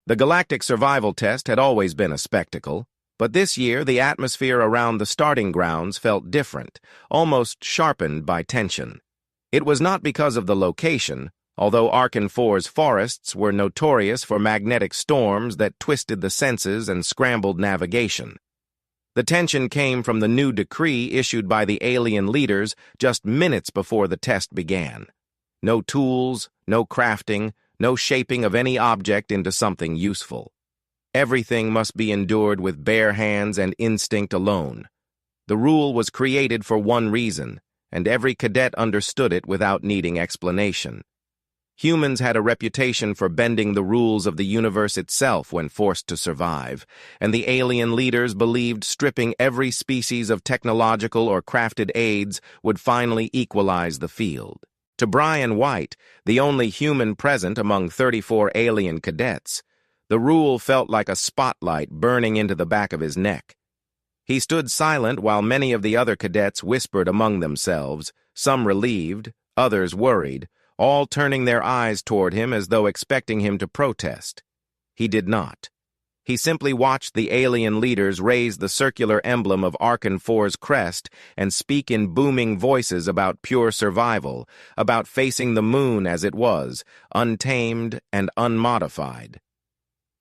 The galactic survival test had always been a spectacle, but this year the atmosphere around the starting grounds felt different, almost sharpened by tension. It was not because of the location, although Arkan 4's forests were notorious for magnetic storms that twisted the senses and scrambled navigation. The tension came from the new decree issued by the alien leaders just minutes before the test began. No tools, no crafting, no shaping of any object into something useful. Everything must be endured with bare hands and instinct alone. The rule was created for one reason, and every cadet understood it without needing explanation. Humans had a reputation for bending the rules of the universe itself when forced to survive, and the alien leaders believed stripping every species of technological or crafted aids would finally equalize the field. To Brian White, the only human present among 34 alien cadets, the rule felt like a spotlight burning into the back of his neck. He stood silent while many of the other cadets whispered among themselves, some relieved, others worried, all turning their eyes toward him as though expecting him to protest. He did not. He simply watched the alien leaders raise the circular emblem of Arkan 4's crest and speak in booming voices about pure survival, about facing the moon as it was, untamed and unmodified.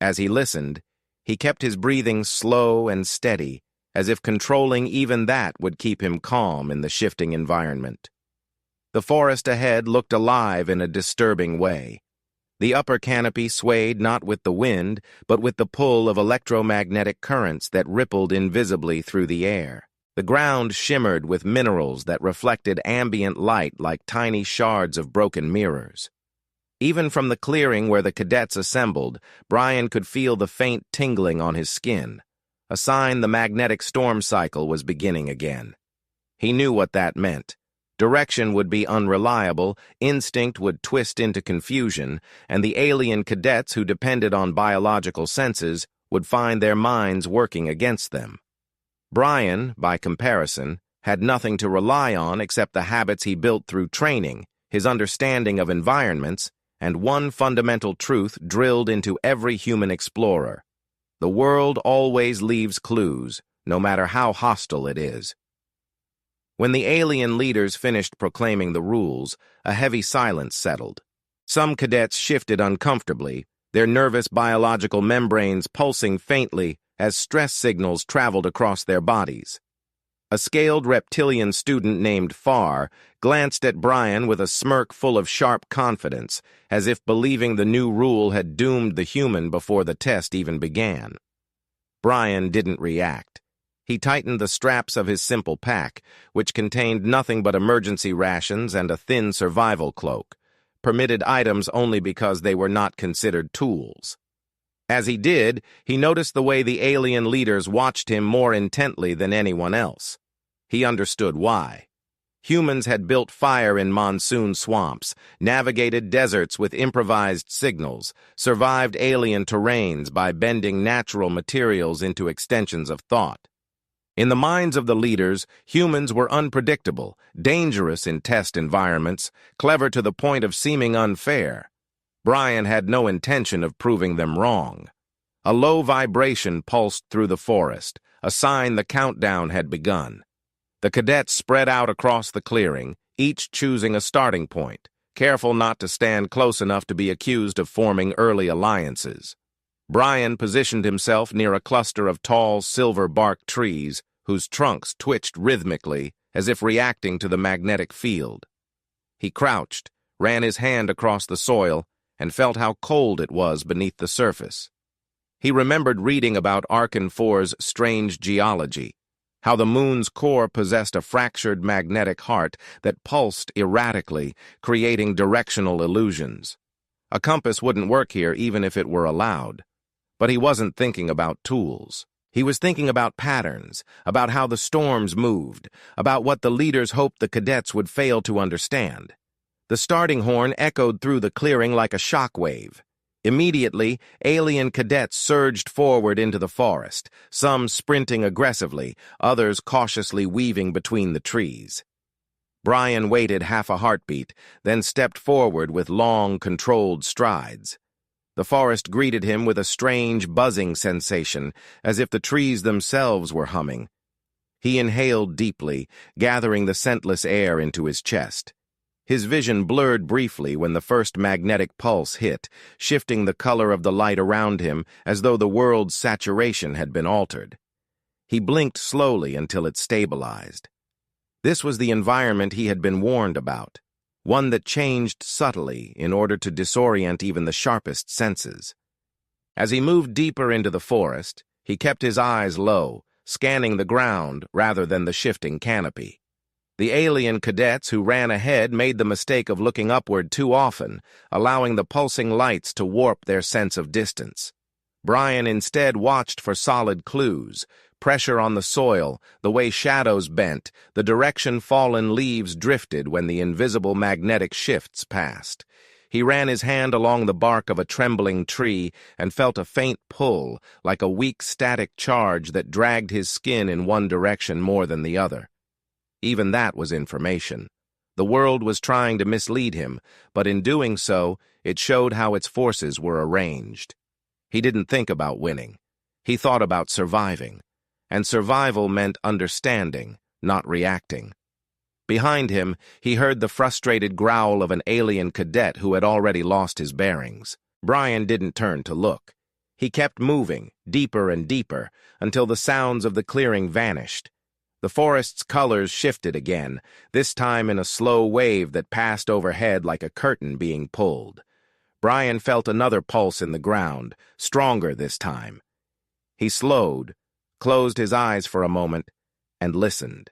As he listened, he kept his breathing slow and steady, as if controlling even that would keep him calm in the shifting environment. The forest ahead looked alive in a disturbing way. The upper canopy swayed not with the wind, but with the pull of electromagnetic currents that rippled invisibly through the air. The ground shimmered with minerals that reflected ambient light like tiny shards of broken mirrors. Even from the clearing where the cadets assembled, Brian could feel the faint tingling on his skin, a sign the magnetic storm cycle was beginning again. He knew what that meant. Direction would be unreliable, instinct would twist into confusion, and the alien cadets who depended on biological senses would find their minds working against them. Brian, by comparison, had nothing to rely on except the habits he built through training, his understanding of environments, and one fundamental truth drilled into every human explorer. The world always leaves clues, no matter how hostile it is. When the alien leaders finished proclaiming the rules, a heavy silence settled. Some cadets shifted uncomfortably, their nervous biological membranes pulsing faintly as stress signals traveled across their bodies. A scaled reptilian student named Farr glanced at Brian with a smirk full of sharp confidence, as if believing the new rule had doomed the human before the test even began. Brian didn't react. He tightened the straps of his simple pack, which contained nothing but emergency rations and a thin survival cloak, permitted items only because they were not considered tools. As he did, he noticed the way the alien leaders watched him more intently than anyone else. He understood why. Humans had built fire in monsoon swamps, navigated deserts with improvised signals, survived alien terrains by bending natural materials into extensions of thought. In the minds of the leaders, humans were unpredictable, dangerous in test environments, clever to the point of seeming unfair. Brian had no intention of proving them wrong. A low vibration pulsed through the forest, a sign the countdown had begun. The cadets spread out across the clearing, each choosing a starting point, careful not to stand close enough to be accused of forming early alliances. Brian positioned himself near a cluster of tall, silver-bark trees whose trunks twitched rhythmically as if reacting to the magnetic field. He crouched, ran his hand across the soil, and felt how cold it was beneath the surface. He remembered reading about Arkan 4's strange geology, how the moon's core possessed a fractured magnetic heart that pulsed erratically, creating directional illusions. A compass wouldn't work here even if it were allowed. But he wasn't thinking about tools. He was thinking about patterns, about how the storms moved, about what the leaders hoped the cadets would fail to understand. The starting horn echoed through the clearing like a shockwave. Immediately, alien cadets surged forward into the forest, some sprinting aggressively, others cautiously weaving between the trees. Brian waited half a heartbeat, then stepped forward with long, controlled strides. The forest greeted him with a strange buzzing sensation, as if the trees themselves were humming. He inhaled deeply, gathering the scentless air into his chest. His vision blurred briefly when the first magnetic pulse hit, shifting the color of the light around him as though the world's saturation had been altered. He blinked slowly until it stabilized. This was the environment he had been warned about, one that changed subtly in order to disorient even the sharpest senses. As he moved deeper into the forest, he kept his eyes low, scanning the ground rather than the shifting canopy. The alien cadets who ran ahead made the mistake of looking upward too often, allowing the pulsing lights to warp their sense of distance. Brian instead watched for solid clues: pressure on the soil, the way shadows bent, the direction fallen leaves drifted when the invisible magnetic shifts passed. He ran his hand along the bark of a trembling tree and felt a faint pull, like a weak static charge that dragged his skin in one direction more than the other. Even that was information. The world was trying to mislead him, but in doing so, it showed how its forces were arranged. He didn't think about winning. He thought about surviving. And survival meant understanding, not reacting. Behind him, he heard the frustrated growl of an alien cadet who had already lost his bearings. Brian didn't turn to look. He kept moving, deeper and deeper, until the sounds of the clearing vanished. The forest's colors shifted again, this time in a slow wave that passed overhead like a curtain being pulled. Brian felt another pulse in the ground, stronger this time. He slowed, closed his eyes for a moment, and listened.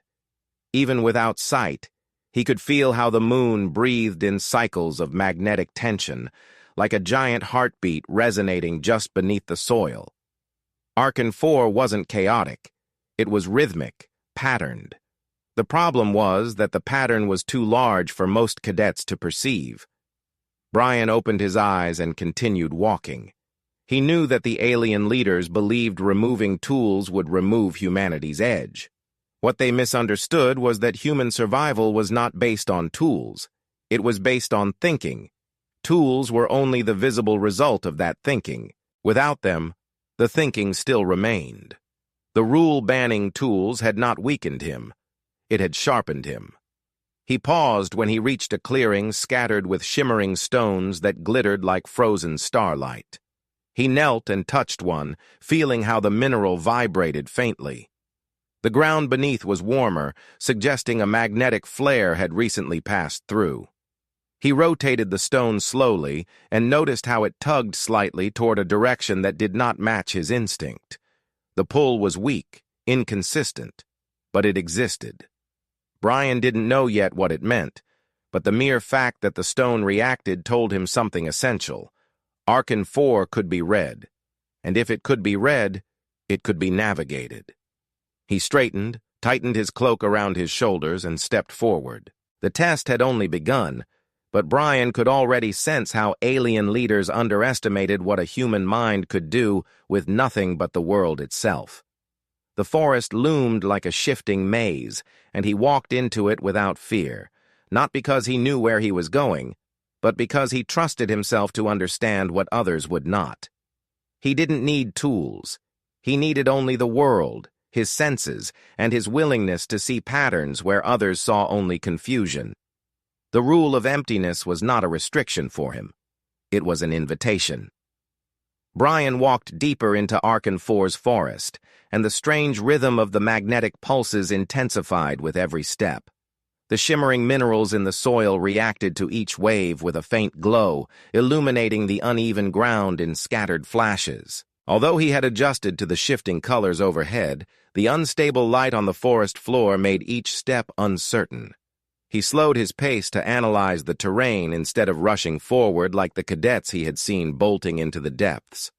Even without sight, he could feel how the moon breathed in cycles of magnetic tension, like a giant heartbeat resonating just beneath the soil. Archon 4 wasn't chaotic. It was rhythmic, patterned. The problem was that the pattern was too large for most cadets to perceive. Brian opened his eyes and continued walking. He knew that the alien leaders believed removing tools would remove humanity's edge. What they misunderstood was that human survival was not based on tools. It was based on thinking. Tools were only the visible result of that thinking. Without them, the thinking still remained. The rule banning tools had not weakened him. It had sharpened him. He paused when he reached a clearing scattered with shimmering stones that glittered like frozen starlight. He knelt and touched one, feeling how the mineral vibrated faintly. The ground beneath was warmer, suggesting a magnetic flare had recently passed through. He rotated the stone slowly and noticed how it tugged slightly toward a direction that did not match his instinct. The pull was weak, inconsistent, but it existed. Brian didn't know yet what it meant, but the mere fact that the stone reacted told him something essential. Archon 4 could be read, and if it could be read, it could be navigated. He straightened, tightened his cloak around his shoulders, and stepped forward. The test had only begun, but Brian could already sense how alien leaders underestimated what a human mind could do with nothing but the world itself. The forest loomed like a shifting maze, and he walked into it without fear, not because he knew where he was going, but because he trusted himself to understand what others would not. He didn't need tools. He needed only the world, his senses, and his willingness to see patterns where others saw only confusion. The rule of emptiness was not a restriction for him. It was an invitation. Brian walked deeper into Archon 4's forest, and the strange rhythm of the magnetic pulses intensified with every step. The shimmering minerals in the soil reacted to each wave with a faint glow, illuminating the uneven ground in scattered flashes. Although he had adjusted to the shifting colors overhead, the unstable light on the forest floor made each step uncertain. He slowed his pace to analyze the terrain instead of rushing forward like the cadets he had seen bolting into the depths.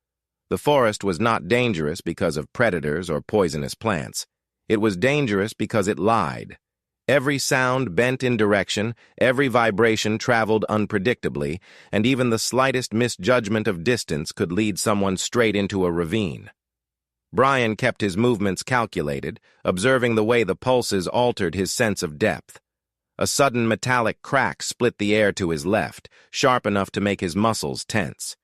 The forest was not dangerous because of predators or poisonous plants. It was dangerous because it lied. Every sound bent in direction, every vibration traveled unpredictably, and even the slightest misjudgment of distance could lead someone straight into a ravine. Brian kept his movements calculated, observing the way the pulses altered his sense of depth. A sudden metallic crack split the air to his left, sharp enough to make his muscles tense.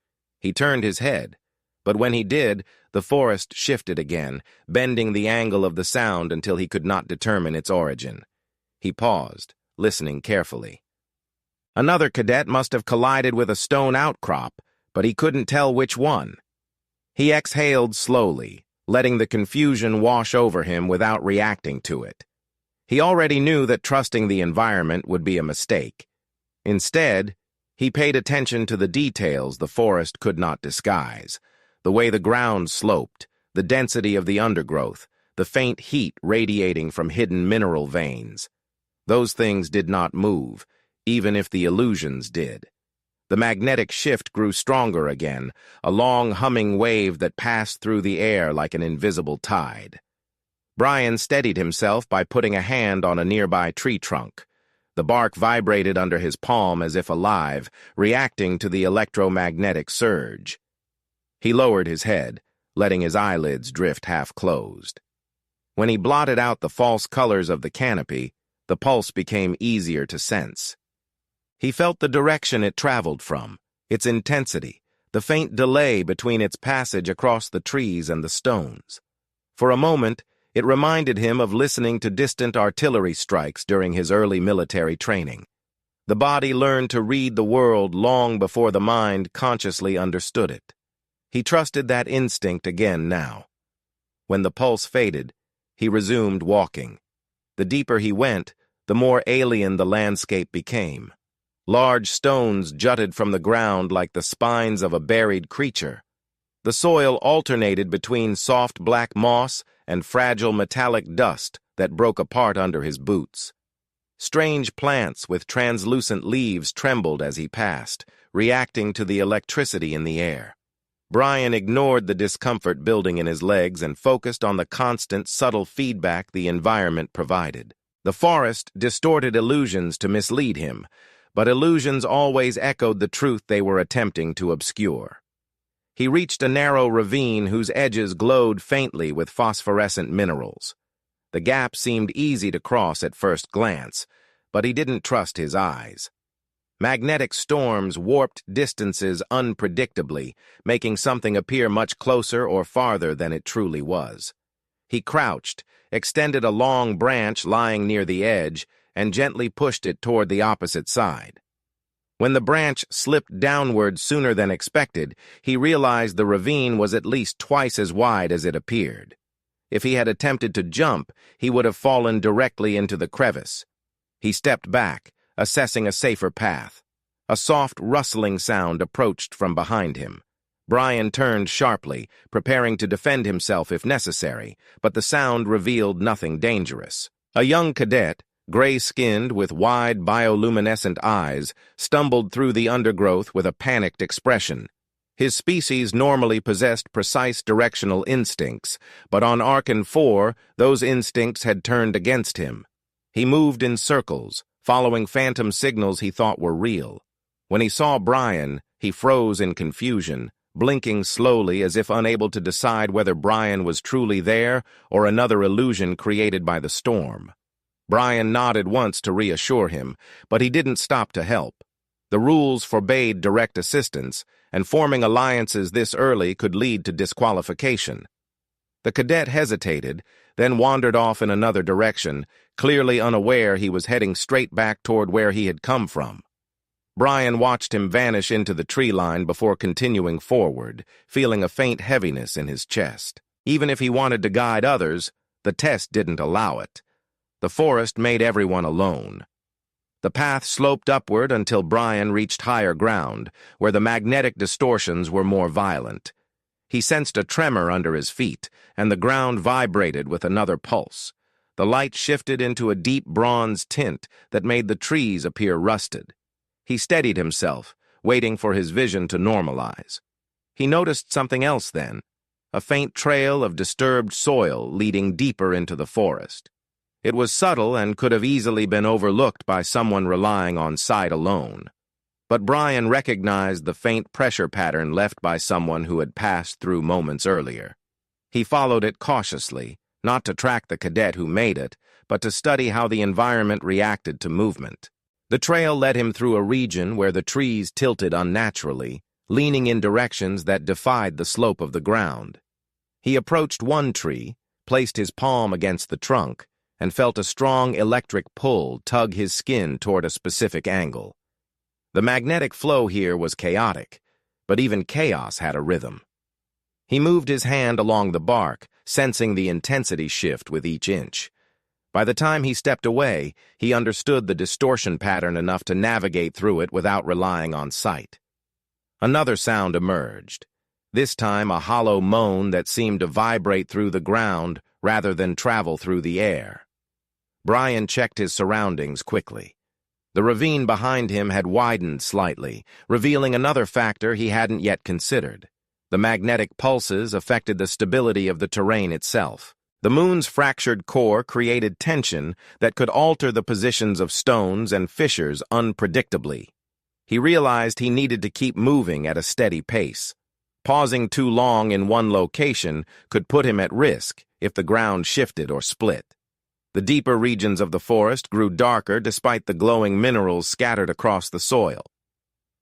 He turned his head, but when he did, the forest shifted again, bending the angle of the sound until he could not determine its origin. He paused, listening carefully. Another cadet must have collided with a stone outcrop, but he couldn't tell which one. He exhaled slowly, letting the confusion wash over him without reacting to it. He already knew that trusting the environment would be a mistake. Instead, he paid attention to the details the forest could not disguise: the way the ground sloped, the density of the undergrowth, the faint heat radiating from hidden mineral veins. Those things did not move, even if the illusions did. The magnetic shift grew stronger again, a long humming wave that passed through the air like an invisible tide. Brian steadied himself by putting a hand on a nearby tree trunk. The bark vibrated under his palm as if alive, reacting to the electromagnetic surge. He lowered his head, letting his eyelids drift half-closed. When he blotted out the false colors of the canopy, the pulse became easier to sense. He felt the direction it traveled from, its intensity, the faint delay between its passage across the trees and the stones. For a moment, it reminded him of listening to distant artillery strikes during his early military training. The body learned to read the world long before the mind consciously understood it. He trusted that instinct again now. When the pulse faded, he resumed walking. The deeper he went, the more alien the landscape became. Large stones jutted from the ground like the spines of a buried creature. The soil alternated between soft black moss and fragile metallic dust that broke apart under his boots. Strange plants with translucent leaves trembled as he passed, reacting to the electricity in the air. Brian ignored the discomfort building in his legs and focused on the constant, subtle feedback the environment provided. The forest distorted illusions to mislead him, but illusions always echoed the truth they were attempting to obscure. He reached a narrow ravine whose edges glowed faintly with phosphorescent minerals. The gap seemed easy to cross at first glance, but he didn't trust his eyes. Magnetic storms warped distances unpredictably, making something appear much closer or farther than it truly was. He crouched, extended a long branch lying near the edge, and gently pushed it toward the opposite side. When the branch slipped downward sooner than expected, he realized the ravine was at least twice as wide as it appeared. If he had attempted to jump, he would have fallen directly into the crevice. He stepped back, assessing a safer path. A soft rustling sound approached from behind him. Brian turned sharply, preparing to defend himself if necessary, but the sound revealed nothing dangerous. A young cadet, gray-skinned with wide bioluminescent eyes, stumbled through the undergrowth with a panicked expression. His species normally possessed precise directional instincts, but on Archon 4, those instincts had turned against him. He moved in circles, following phantom signals he thought were real. When he saw Brian, he froze in confusion, blinking slowly as if unable to decide whether Brian was truly there or another illusion created by the storm. Brian nodded once to reassure him, but he didn't stop to help. The rules forbade direct assistance, and forming alliances this early could lead to disqualification. The cadet hesitated, then wandered off in another direction, clearly unaware he was heading straight back toward where he had come from. Brian watched him vanish into the tree line before continuing forward, feeling a faint heaviness in his chest. Even if he wanted to guide others, the test didn't allow it. The forest made everyone alone. The path sloped upward until Brian reached higher ground, where the magnetic distortions were more violent. He sensed a tremor under his feet, and the ground vibrated with another pulse. The light shifted into a deep bronze tint that made the trees appear rusted. He steadied himself, waiting for his vision to normalize. He noticed something else then, a faint trail of disturbed soil leading deeper into the forest. It was subtle and could have easily been overlooked by someone relying on sight alone. But Brian recognized the faint pressure pattern left by someone who had passed through moments earlier. He followed it cautiously, not to track the cadet who made it, but to study how the environment reacted to movement. The trail led him through a region where the trees tilted unnaturally, leaning in directions that defied the slope of the ground. He approached one tree, placed his palm against the trunk, and felt a strong electric pull tug his skin toward a specific angle. The magnetic flow here was chaotic, but even chaos had a rhythm. He moved his hand along the bark, sensing the intensity shift with each inch. By the time he stepped away, he understood the distortion pattern enough to navigate through it without relying on sight. Another sound emerged, this time a hollow moan that seemed to vibrate through the ground rather than travel through the air. Brian checked his surroundings quickly. The ravine behind him had widened slightly, revealing another factor he hadn't yet considered. The magnetic pulses affected the stability of the terrain itself. The moon's fractured core created tension that could alter the positions of stones and fissures unpredictably. He realized he needed to keep moving at a steady pace. Pausing too long in one location could put him at risk if the ground shifted or split. The deeper regions of the forest grew darker despite the glowing minerals scattered across the soil.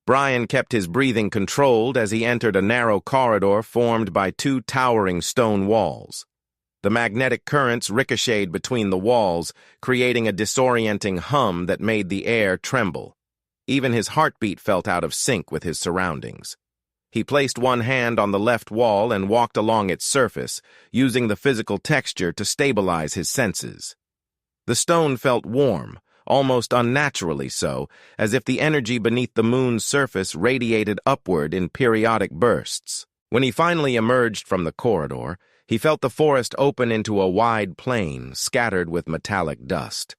Brian kept his breathing controlled as he entered a narrow corridor formed by two towering stone walls. The magnetic currents ricocheted between the walls, creating a disorienting hum that made the air tremble. Even his heartbeat felt out of sync with his surroundings. He placed one hand on the left wall and walked along its surface, using the physical texture to stabilize his senses. The stone felt warm, almost unnaturally so, as if the energy beneath the moon's surface radiated upward in periodic bursts. When he finally emerged from the corridor, he felt the forest open into a wide plain, scattered with metallic dust.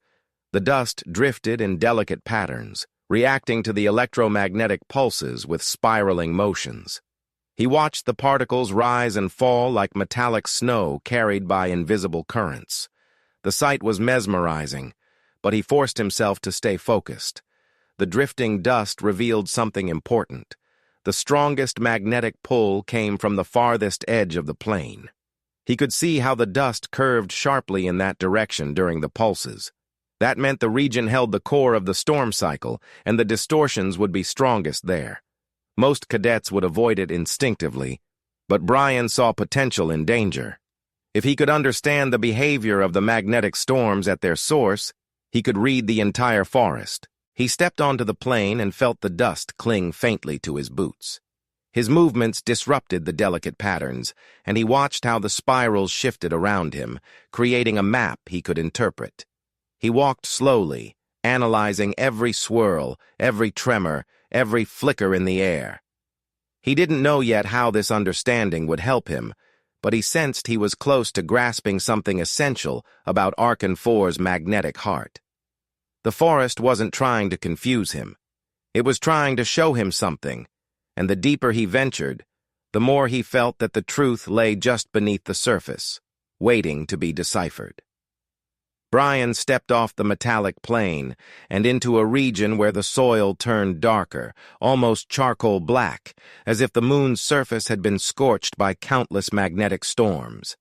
The dust drifted in delicate patterns, reacting to the electromagnetic pulses with spiraling motions. He watched the particles rise and fall like metallic snow carried by invisible currents. The sight was mesmerizing, but he forced himself to stay focused. The drifting dust revealed something important. The strongest magnetic pull came from the farthest edge of the plain. He could see how the dust curved sharply in that direction during the pulses. That meant the region held the core of the storm cycle, and the distortions would be strongest there. Most cadets would avoid it instinctively, but Brian saw potential in danger. If he could understand the behavior of the magnetic storms at their source, he could read the entire forest. He stepped onto the plain and felt the dust cling faintly to his boots. His movements disrupted the delicate patterns, and he watched how the spirals shifted around him, creating a map he could interpret. He walked slowly, analyzing every swirl, every tremor, every flicker in the air. He didn't know yet how this understanding would help him, but he sensed he was close to grasping something essential about Archon 4's magnetic heart. The forest wasn't trying to confuse him. It was trying to show him something, and the deeper he ventured, the more he felt that the truth lay just beneath the surface, waiting to be deciphered. Brian stepped off the metallic plain and into a region where the soil turned darker, almost charcoal black, as if the moon's surface had been scorched by countless magnetic storms.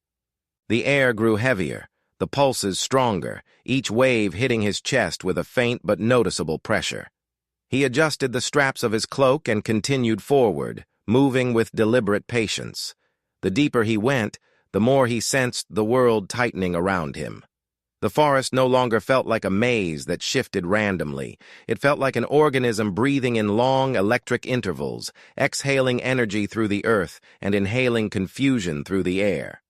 The air grew heavier, the pulses stronger, each wave hitting his chest with a faint but noticeable pressure. He adjusted the straps of his cloak and continued forward, moving with deliberate patience. The deeper he went, the more he sensed the world tightening around him. The forest no longer felt like a maze that shifted randomly. It felt like an organism breathing in long electric intervals, exhaling energy through the earth and inhaling confusion through the air.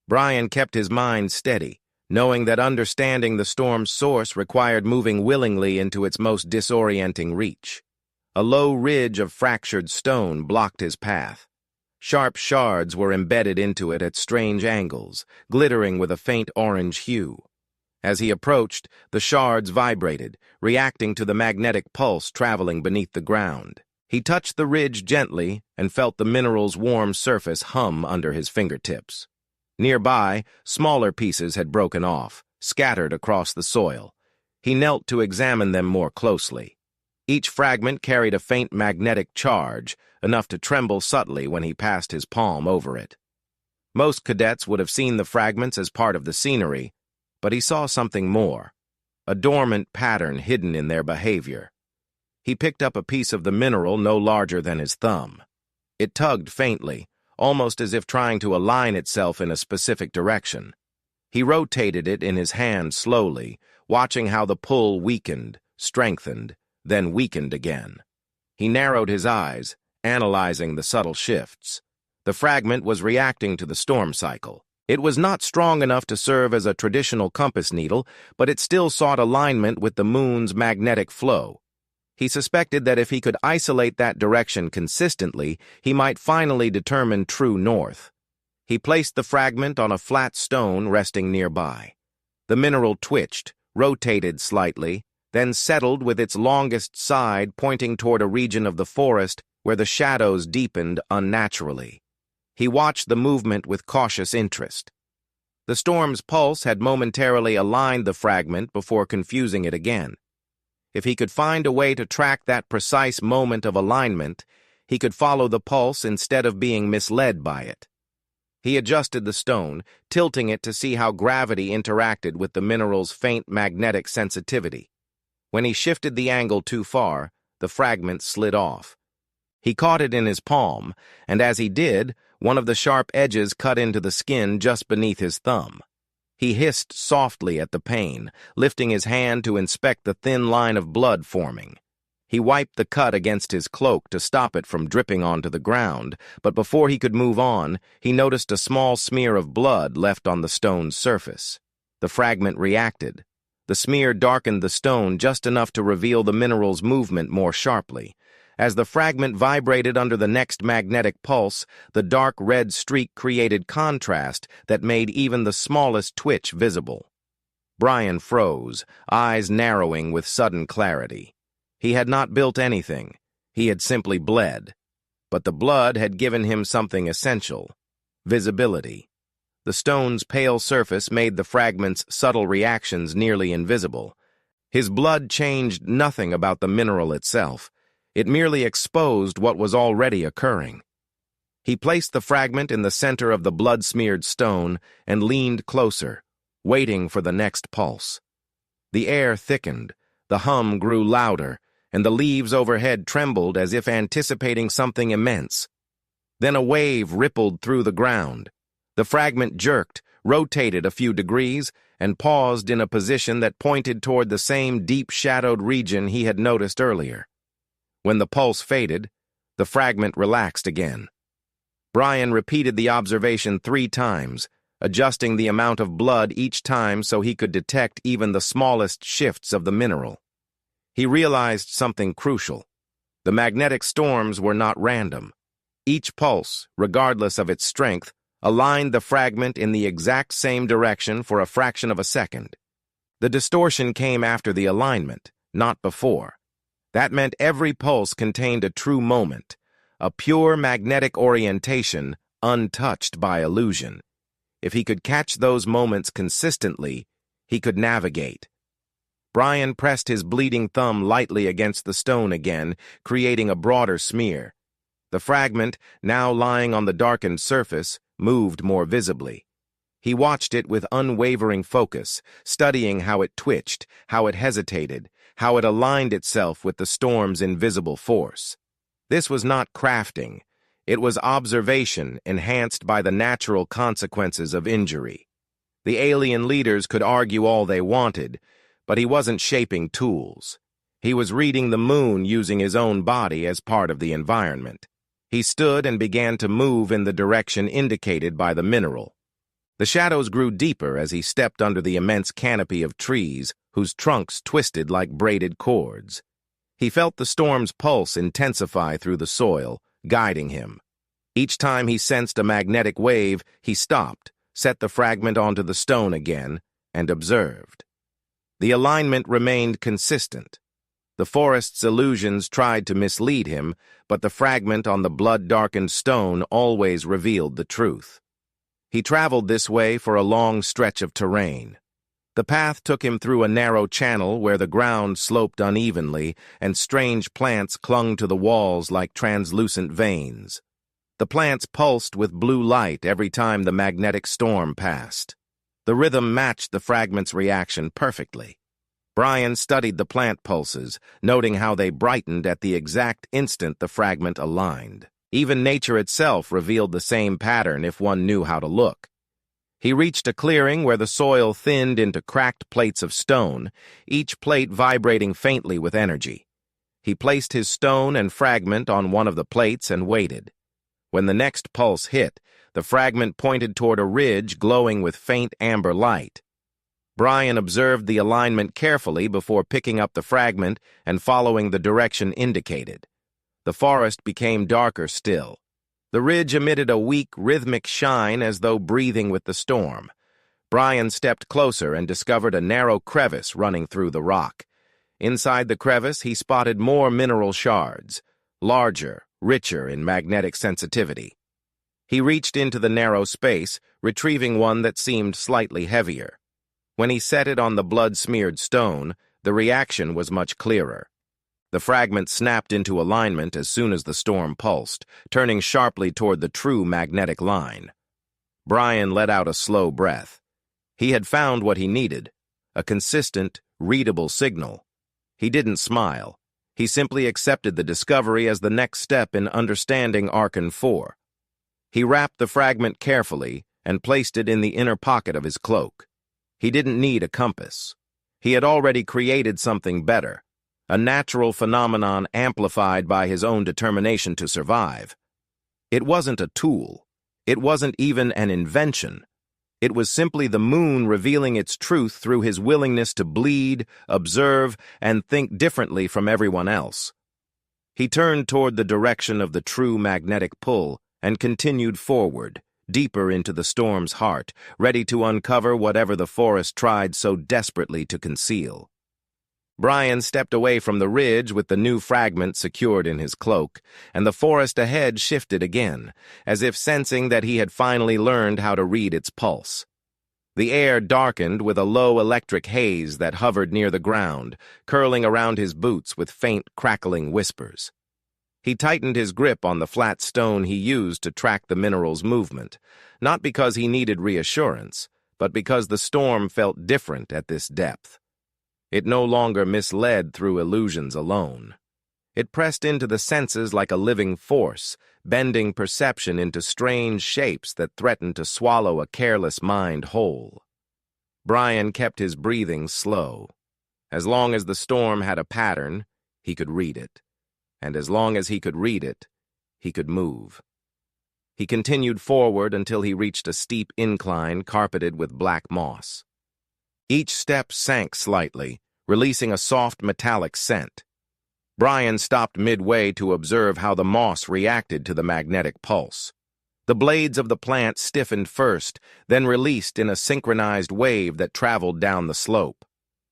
Brian kept his mind steady, knowing that understanding the storm's source required moving willingly into its most disorienting reach. A low ridge of fractured stone blocked his path. Sharp shards were embedded into it at strange angles, glittering with a faint orange hue. As he approached, the shards vibrated, reacting to the magnetic pulse traveling beneath the ground. He touched the ridge gently and felt the mineral's warm surface hum under his fingertips. Nearby, smaller pieces had broken off, scattered across the soil. He knelt to examine them more closely. Each fragment carried a faint magnetic charge, enough to tremble subtly when he passed his palm over it. Most cadets would have seen the fragments as part of the scenery, but he saw something more, a dormant pattern hidden in their behavior. He picked up a piece of the mineral no larger than his thumb. It tugged faintly, almost as if trying to align itself in a specific direction. He rotated it in his hand slowly, watching how the pull weakened, strengthened, then weakened again. He narrowed his eyes, analyzing the subtle shifts. The fragment was reacting to the storm cycle. It was not strong enough to serve as a traditional compass needle, but it still sought alignment with the moon's magnetic flow. He suspected that if he could isolate that direction consistently, he might finally determine true north. He placed the fragment on a flat stone resting nearby. The mineral twitched, rotated slightly, then settled with its longest side pointing toward a region of the forest where the shadows deepened unnaturally. He watched the movement with cautious interest. The storm's pulse had momentarily aligned the fragment before confusing it again. If he could find a way to track that precise moment of alignment, he could follow the pulse instead of being misled by it. He adjusted the stone, tilting it to see how gravity interacted with the mineral's faint magnetic sensitivity. When he shifted the angle too far, the fragment slid off. He caught it in his palm, and as he did, one of the sharp edges cut into the skin just beneath his thumb. He hissed softly at the pain, lifting his hand to inspect the thin line of blood forming. He wiped the cut against his cloak to stop it from dripping onto the ground, but before he could move on, he noticed a small smear of blood left on the stone's surface. The fragment reacted. The smear darkened the stone just enough to reveal the mineral's movement more sharply. As the fragment vibrated under the next magnetic pulse, the dark red streak created contrast that made even the smallest twitch visible. Brian froze, eyes narrowing with sudden clarity. He had not built anything. He had simply bled. But the blood had given him something essential: visibility. The stone's pale surface made the fragment's subtle reactions nearly invisible. His blood changed nothing about the mineral itself. It merely exposed what was already occurring. He placed the fragment in the center of the blood-smeared stone and leaned closer, waiting for the next pulse. The air thickened, the hum grew louder, and the leaves overhead trembled as if anticipating something immense. Then a wave rippled through the ground. The fragment jerked, rotated a few degrees, and paused in a position that pointed toward the same deep-shadowed region he had noticed earlier. When the pulse faded, the fragment relaxed again. Brian repeated the observation 3 times, adjusting the amount of blood each time so he could detect even the smallest shifts of the mineral. He realized something crucial. The magnetic storms were not random. Each pulse, regardless of its strength, aligned the fragment in the exact same direction for a fraction of a second. The distortion came after the alignment, not before. That meant every pulse contained a true moment, a pure magnetic orientation untouched by illusion. If he could catch those moments consistently, he could navigate. Brian pressed his bleeding thumb lightly against the stone again, creating a broader smear. The fragment, now lying on the darkened surface, moved more visibly. He watched it with unwavering focus, studying how it twitched, how it hesitated, how it aligned itself with the storm's invisible force. This was not crafting. It was observation enhanced by the natural consequences of injury. The alien leaders could argue all they wanted, but he wasn't shaping tools. He was reading the moon using his own body as part of the environment. He stood and began to move in the direction indicated by the mineral. The shadows grew deeper as he stepped under the immense canopy of trees whose trunks twisted like braided cords. He felt the storm's pulse intensify through the soil, guiding him. Each time he sensed a magnetic wave, he stopped, set the fragment onto the stone again, and observed. The alignment remained consistent. The forest's illusions tried to mislead him, but the fragment on the blood-darkened stone always revealed the truth. He traveled this way for a long stretch of terrain. The path took him through a narrow channel where the ground sloped unevenly and strange plants clung to the walls like translucent veins. The plants pulsed with blue light every time the magnetic storm passed. The rhythm matched the fragment's reaction perfectly. Brian studied the plant pulses, noting how they brightened at the exact instant the fragment aligned. Even nature itself revealed the same pattern if one knew how to look. He reached a clearing where the soil thinned into cracked plates of stone, each plate vibrating faintly with energy. He placed his stone and fragment on one of the plates and waited. When the next pulse hit, the fragment pointed toward a ridge glowing with faint amber light. Brian observed the alignment carefully before picking up the fragment and following the direction indicated. The forest became darker still. The ridge emitted a weak, rhythmic shine as though breathing with the storm. Brian stepped closer and discovered a narrow crevice running through the rock. Inside the crevice, he spotted more mineral shards, larger, richer in magnetic sensitivity. He reached into the narrow space, retrieving one that seemed slightly heavier. When he set it on the blood-smeared stone, the reaction was much clearer. The fragment snapped into alignment as soon as the storm pulsed, turning sharply toward the true magnetic line. Brian let out a slow breath. He had found what he needed, a consistent, readable signal. He didn't smile. He simply accepted the discovery as the next step in understanding Archon 4. He wrapped the fragment carefully and placed it in the inner pocket of his cloak. He didn't need a compass. He had already created something better, a natural phenomenon amplified by his own determination to survive. It wasn't a tool. It wasn't even an invention. It was simply the moon revealing its truth through his willingness to bleed, observe, and think differently from everyone else. He turned toward the direction of the true magnetic pull and continued forward, deeper into the storm's heart, ready to uncover whatever the forest tried so desperately to conceal. Brian stepped away from the ridge with the new fragment secured in his cloak, and the forest ahead shifted again, as if sensing that he had finally learned how to read its pulse. The air darkened with a low electric haze that hovered near the ground, curling around his boots with faint, crackling whispers. He tightened his grip on the flat stone he used to track the mineral's movement, not because he needed reassurance, but because the storm felt different at this depth. It no longer misled through illusions alone. It pressed into the senses like a living force, bending perception into strange shapes that threatened to swallow a careless mind whole. Brian kept his breathing slow. As long as the storm had a pattern, he could read it. And as long as he could read it, he could move. He continued forward until he reached a steep incline carpeted with black moss. Each step sank slightly, releasing a soft metallic scent. Brian stopped midway to observe how the moss reacted to the magnetic pulse. The blades of the plant stiffened first, then released in a synchronized wave that traveled down the slope.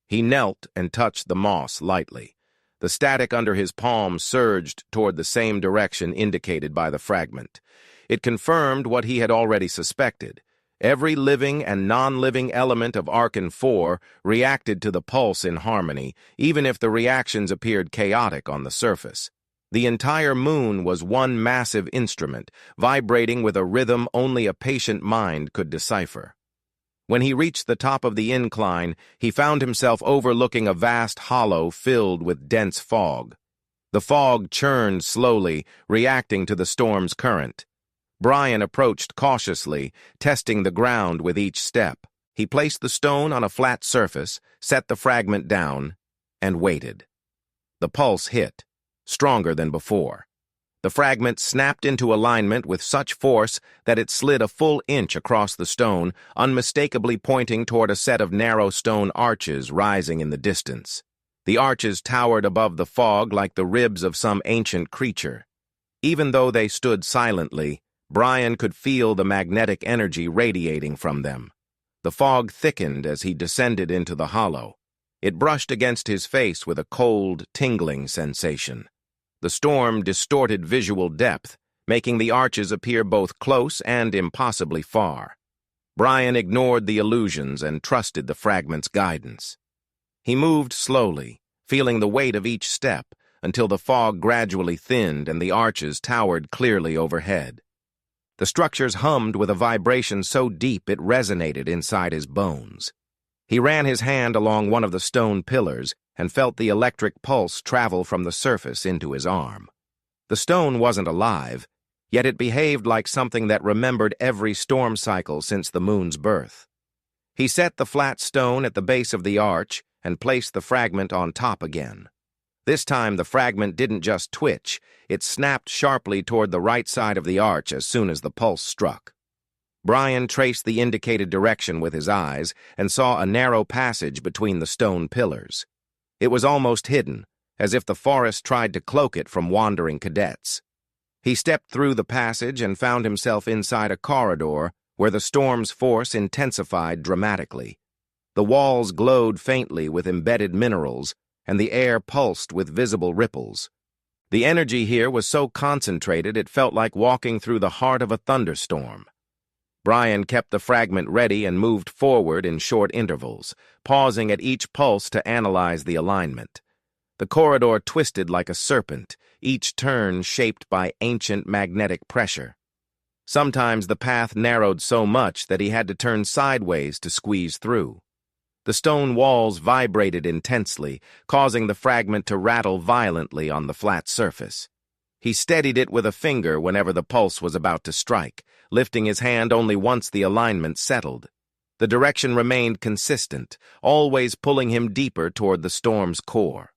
He knelt and touched the moss lightly. The static under his palm surged toward the same direction indicated by the fragment. It confirmed what he had already suspected. Every living and non-living element of Archon 4 reacted to the pulse in harmony, even if the reactions appeared chaotic on the surface. The entire moon was one massive instrument, vibrating with a rhythm only a patient mind could decipher. When he reached the top of the incline, he found himself overlooking a vast hollow filled with dense fog. The fog churned slowly, reacting to the storm's current. Brian approached cautiously, testing the ground with each step. He placed the stone on a flat surface, set the fragment down, and waited. The pulse hit, stronger than before. The fragment snapped into alignment with such force that it slid a full inch across the stone, unmistakably pointing toward a set of narrow stone arches rising in the distance. The arches towered above the fog like the ribs of some ancient creature. Even though they stood silently, Brian could feel the magnetic energy radiating from them. The fog thickened as he descended into the hollow. It brushed against his face with a cold, tingling sensation. The storm distorted visual depth, making the arches appear both close and impossibly far. Brian ignored the illusions and trusted the fragment's guidance. He moved slowly, feeling the weight of each step, until the fog gradually thinned and the arches towered clearly overhead. The structures hummed with a vibration so deep it resonated inside his bones. He ran his hand along one of the stone pillars and felt the electric pulse travel from the surface into his arm. The stone wasn't alive, yet it behaved like something that remembered every storm cycle since the moon's birth. He set the flat stone at the base of the arch and placed the fragment on top again. This time the fragment didn't just twitch, it snapped sharply toward the right side of the arch as soon as the pulse struck. Brian traced the indicated direction with his eyes and saw a narrow passage between the stone pillars. It was almost hidden, as if the forest tried to cloak it from wandering cadets. He stepped through the passage and found himself inside a corridor where the storm's force intensified dramatically. The walls glowed faintly with embedded minerals, and the air pulsed with visible ripples. The energy here was so concentrated it felt like walking through the heart of a thunderstorm. Brian kept the fragment ready and moved forward in short intervals, pausing at each pulse to analyze the alignment. The corridor twisted like a serpent, each turn shaped by ancient magnetic pressure. Sometimes the path narrowed so much that he had to turn sideways to squeeze through. The stone walls vibrated intensely, causing the fragment to rattle violently on the flat surface. He steadied it with a finger whenever the pulse was about to strike, lifting his hand only once the alignment settled. The direction remained consistent, always pulling him deeper toward the storm's core.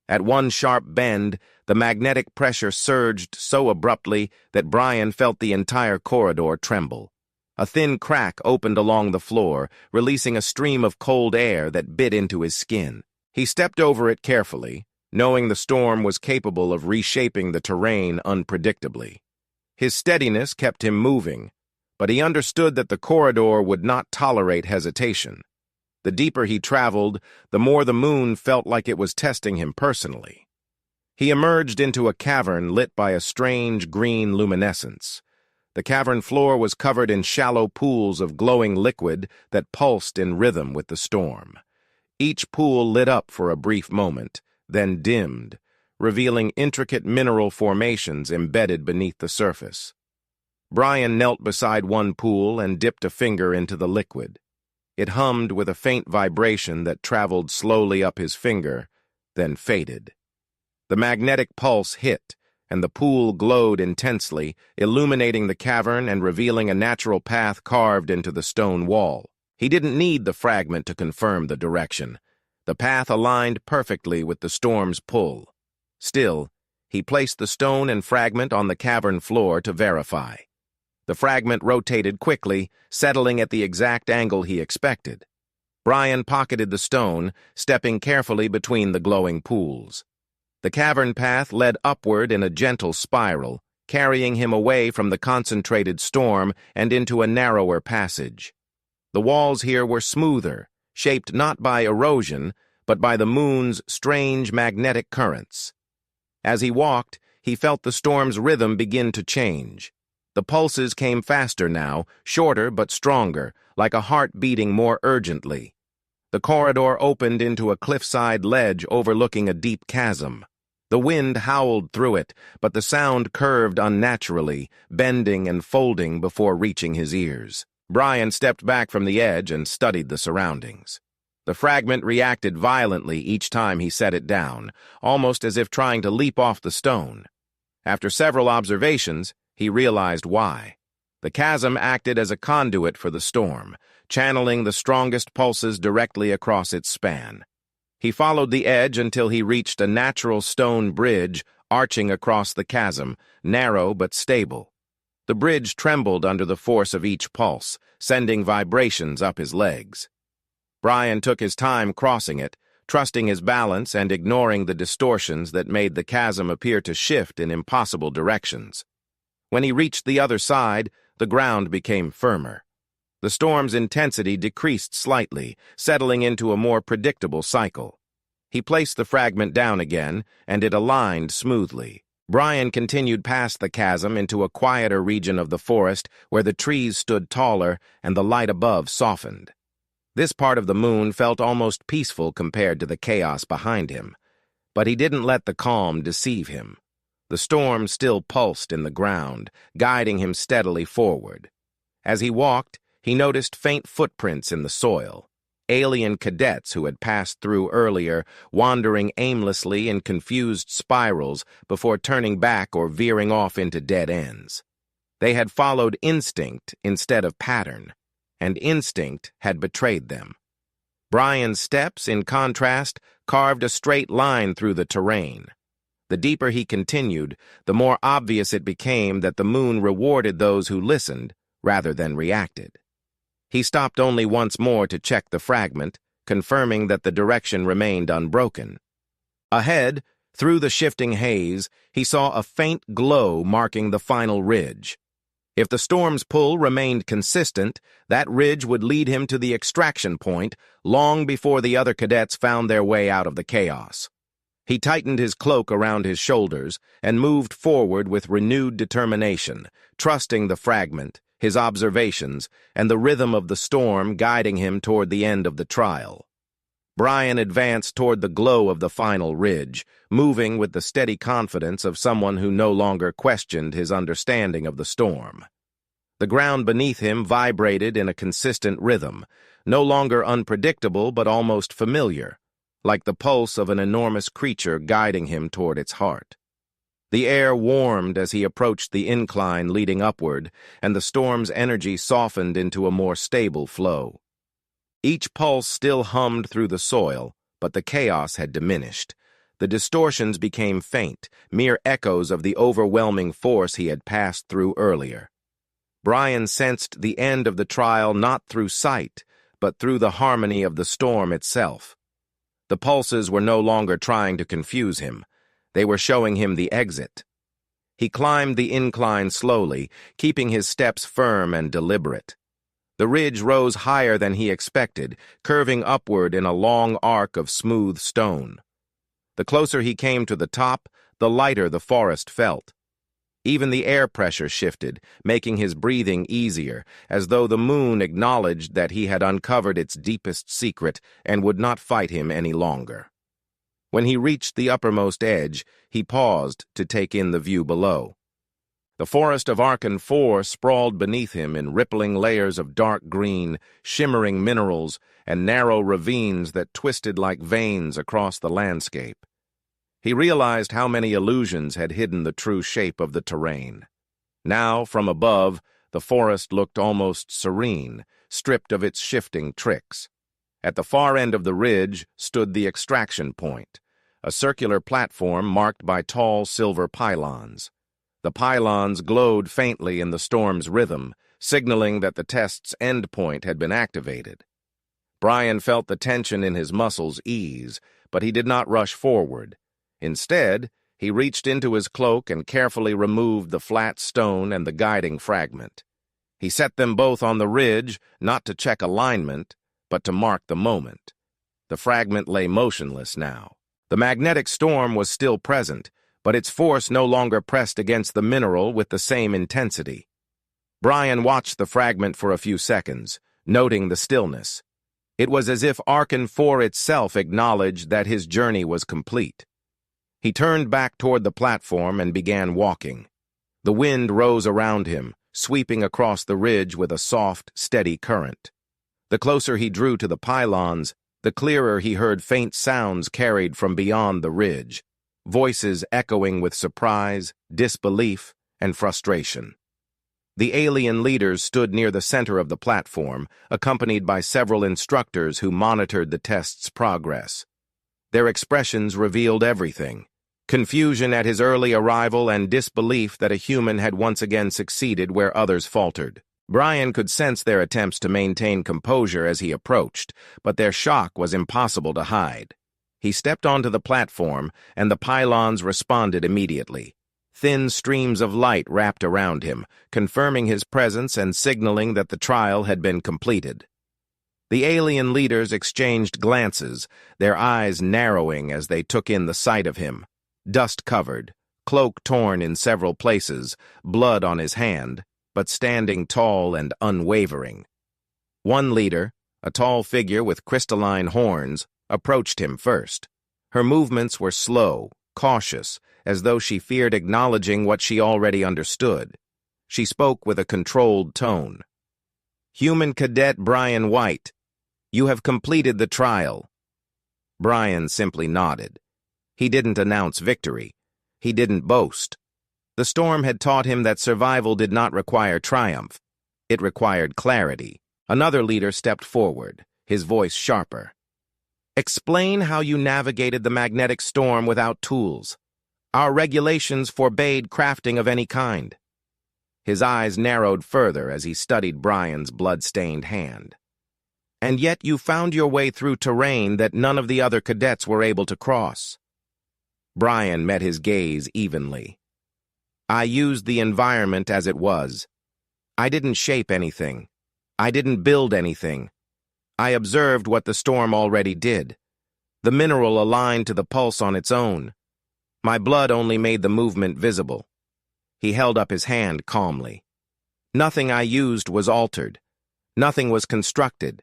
At one sharp bend, the magnetic pressure surged so abruptly that Brian felt the entire corridor tremble. A thin crack opened along the floor, releasing a stream of cold air that bit into his skin. He stepped over it carefully, knowing the storm was capable of reshaping the terrain unpredictably. His steadiness kept him moving, but he understood that the corridor would not tolerate hesitation. The deeper he traveled, the more the moon felt like it was testing him personally. He emerged into a cavern lit by a strange green luminescence. The cavern floor was covered in shallow pools of glowing liquid that pulsed in rhythm with the storm. Each pool lit up for a brief moment, then dimmed, revealing intricate mineral formations embedded beneath the surface. Brian knelt beside one pool and dipped a finger into the liquid. It hummed with a faint vibration that traveled slowly up his finger, then faded. The magnetic pulse hit, and the pool glowed intensely, illuminating the cavern and revealing a natural path carved into the stone wall. He didn't need the fragment to confirm the direction. The path aligned perfectly with the storm's pull. Still, he placed the stone and fragment on the cavern floor to verify. The fragment rotated quickly, settling at the exact angle he expected. Brian pocketed the stone, stepping carefully between the glowing pools. The cavern path led upward in a gentle spiral, carrying him away from the concentrated storm and into a narrower passage. The walls here were smoother, shaped not by erosion, but by the moon's strange magnetic currents. As he walked, he felt the storm's rhythm begin to change. The pulses came faster now, shorter but stronger, like a heart beating more urgently. The corridor opened into a cliffside ledge overlooking a deep chasm. The wind howled through it, but the sound curved unnaturally, bending and folding before reaching his ears. Brian stepped back from the edge and studied the surroundings. The fragment reacted violently each time he set it down, almost as if trying to leap off the stone. After several observations, he realized why. The chasm acted as a conduit for the storm, channeling the strongest pulses directly across its span. He followed the edge until he reached a natural stone bridge arching across the chasm, narrow but stable. The bridge trembled under the force of each pulse, sending vibrations up his legs. Brian took his time crossing it, trusting his balance and ignoring the distortions that made the chasm appear to shift in impossible directions. When he reached the other side, the ground became firmer. The storm's intensity decreased slightly, settling into a more predictable cycle. He placed the fragment down again, and it aligned smoothly. Brian continued past the chasm into a quieter region of the forest where the trees stood taller and the light above softened. This part of the moon felt almost peaceful compared to the chaos behind him, but he didn't let the calm deceive him. The storm still pulsed in the ground, guiding him steadily forward. As he walked, he noticed faint footprints in the soil. alien cadets who had passed through earlier, wandering aimlessly in confused spirals before turning back or veering off into dead ends. They had followed instinct instead of pattern, and instinct had betrayed them. Brian's steps, in contrast, carved a straight line through the terrain. The deeper he continued, the more obvious it became that the moon rewarded those who listened rather than reacted. He stopped only once more to check the fragment, confirming that the direction remained unbroken. Ahead, through the shifting haze, he saw a faint glow marking the final ridge. If the storm's pull remained consistent, that ridge would lead him to the extraction point long before the other cadets found their way out of the chaos. He tightened his cloak around his shoulders and moved forward with renewed determination, trusting the fragment, his observations, and the rhythm of the storm guiding him toward the end of the trial. Brian advanced toward the glow of the final ridge, moving with the steady confidence of someone who no longer questioned his understanding of the storm. The ground beneath him vibrated in a consistent rhythm, no longer unpredictable but almost familiar, like the pulse of an enormous creature guiding him toward its heart. The air warmed as he approached the incline leading upward, and the storm's energy softened into a more stable flow. Each pulse still hummed through the soil, but the chaos had diminished. The distortions became faint, mere echoes of the overwhelming force he had passed through earlier. Brian sensed the end of the trial not through sight, but through the harmony of the storm itself. The pulses were no longer trying to confuse him. They were showing him the exit. He climbed the incline slowly, keeping his steps firm and deliberate. The ridge rose higher than he expected, curving upward in a long arc of smooth stone. The closer he came to the top, the lighter the forest felt. Even the air pressure shifted, making his breathing easier, as though the moon acknowledged that he had uncovered its deepest secret and would not fight him any longer. When he reached the uppermost edge, he paused to take in the view below. The forest of Arkan 4 sprawled beneath him in rippling layers of dark green, shimmering minerals, and narrow ravines that twisted like veins across the landscape. He realized how many illusions had hidden the true shape of the terrain. Now, from above, the forest looked almost serene, stripped of its shifting tricks. At the far end of the ridge stood the extraction point, a circular platform marked by tall silver pylons. The pylons glowed faintly in the storm's rhythm, signaling that the test's endpoint had been activated. Brian felt the tension in his muscles ease, but he did not rush forward. Instead, he reached into his cloak and carefully removed the flat stone and the guiding fragment. He set them both on the ridge, not to check alignment, but to mark the moment. The fragment lay motionless now. The magnetic storm was still present, but its force no longer pressed against the mineral with the same intensity. Brian watched the fragment for a few seconds, noting the stillness. It was as if Arkan 4 itself acknowledged that his journey was complete. He turned back toward the platform and began walking. The wind rose around him, sweeping across the ridge with a soft, steady current. The closer he drew to the pylons, the clearer he heard faint sounds carried from beyond the ridge, voices echoing with surprise, disbelief, and frustration. The alien leaders stood near the center of the platform, accompanied by several instructors who monitored the test's progress. Their expressions revealed everything: confusion at his early arrival and disbelief that a human had once again succeeded where others faltered. Brian could sense their attempts to maintain composure as he approached, but their shock was impossible to hide. He stepped onto the platform, and the pylons responded immediately. Thin streams of light wrapped around him, confirming his presence and signaling that the trial had been completed. The alien leaders exchanged glances, their eyes narrowing as they took in the sight of him. Dust-covered, cloak torn in several places, blood on his hand, but standing tall and unwavering. One leader, a tall figure with crystalline horns, approached him first. Her movements were slow, cautious, as though she feared acknowledging what she already understood. She spoke with a controlled tone. "Human Cadet Brian White, You have completed the trial. Brian simply nodded. He didn't announce victory. He didn't boast. The storm had taught him that survival did not require triumph. It required clarity. Another leader stepped forward, his voice sharper. Explain how you navigated the magnetic storm without tools. Our regulations forbade crafting of any kind. His eyes narrowed further as he studied Brian's blood-stained hand. And yet you found your way through terrain that none of the other cadets were able to cross. Brian met his gaze evenly. I used the environment as it was. I didn't shape anything. I didn't build anything. I observed what the storm already did. The mineral aligned to the pulse on its own. My blood only made the movement visible. He held up his hand calmly. Nothing I used was altered. Nothing was constructed.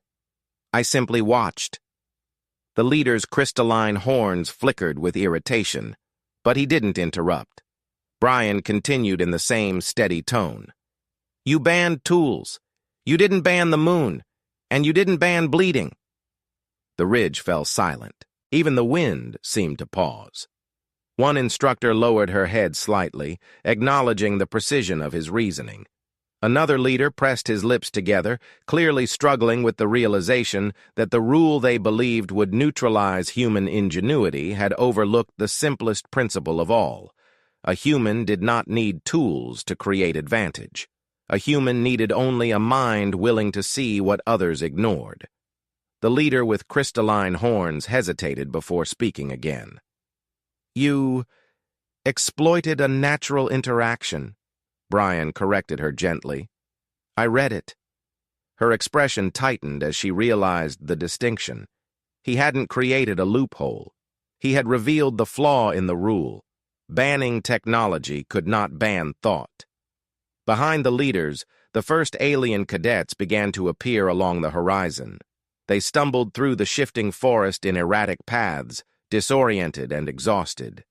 I simply watched. The leader's crystalline horns flickered with irritation, but he didn't interrupt. Brian continued in the same steady tone. You banned tools. You didn't ban the moon. And you didn't ban bleeding. The ridge fell silent. Even the wind seemed to pause. One instructor lowered her head slightly, acknowledging the precision of his reasoning. Another leader pressed his lips together, clearly struggling with the realization that the rule they believed would neutralize human ingenuity had overlooked the simplest principle of all. A human did not need tools to create advantage. A human needed only a mind willing to see what others ignored. The leader with crystalline horns hesitated before speaking again. You exploited a natural interaction, Brian corrected her gently. I read it. Her expression tightened as she realized the distinction. He hadn't created a loophole. He had revealed the flaw in the rule. Banning technology could not ban thought. Behind the leaders, the first alien cadets began to appear along the horizon. They stumbled through the shifting forest in erratic paths, disoriented and exhausted.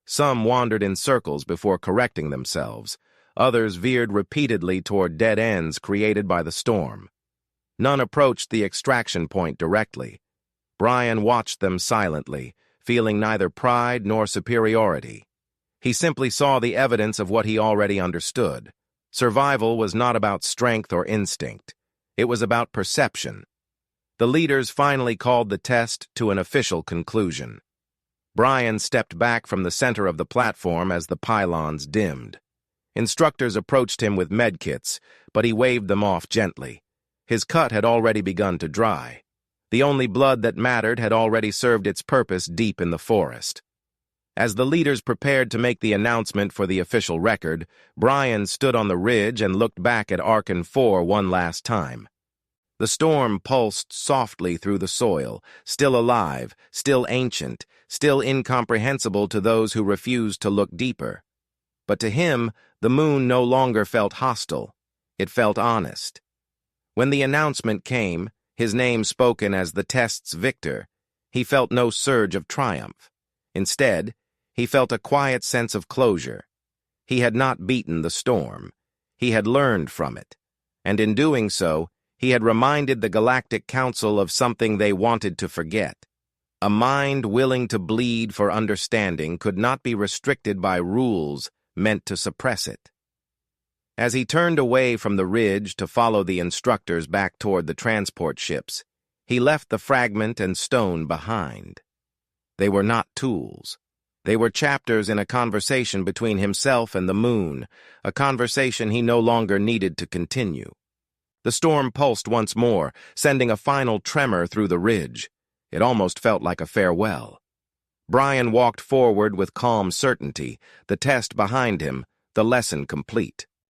Some wandered in circles before correcting themselves. Others veered repeatedly toward dead ends created by the storm. None approached the extraction point directly. Brian watched them silently, feeling neither pride nor superiority. He simply saw the evidence of what he already understood. Survival was not about strength or instinct. It was about perception. The leaders finally called the test to an official conclusion. Brian stepped back from the center of the platform as the pylons dimmed. Instructors approached him with medkits, but he waved them off gently. His cut had already begun to dry. The only blood that mattered had already served its purpose deep in the forest. As the leaders prepared to make the announcement for the official record, Brian stood on the ridge and looked back at Archon 4 one last time. The storm pulsed softly through the soil, still alive, still ancient, still incomprehensible to those who refused to look deeper. But to him, the moon no longer felt hostile. It felt honest. When the announcement came, his name spoken as the test's victor, he felt no surge of triumph. Instead, he felt a quiet sense of closure. He had not beaten the storm. He had learned from it. And in doing so, he had reminded the Galactic Council of something they wanted to forget. A mind willing to bleed for understanding could not be restricted by rules meant to suppress it. As he turned away from the ridge to follow the instructors back toward the transport ships, he left the fragment and stone behind. They were not tools. They were chapters in a conversation between himself and the moon, a conversation he no longer needed to continue. The storm pulsed once more, sending a final tremor through the ridge. It almost felt like a farewell. Brian walked forward with calm certainty, the test behind him, the lesson complete.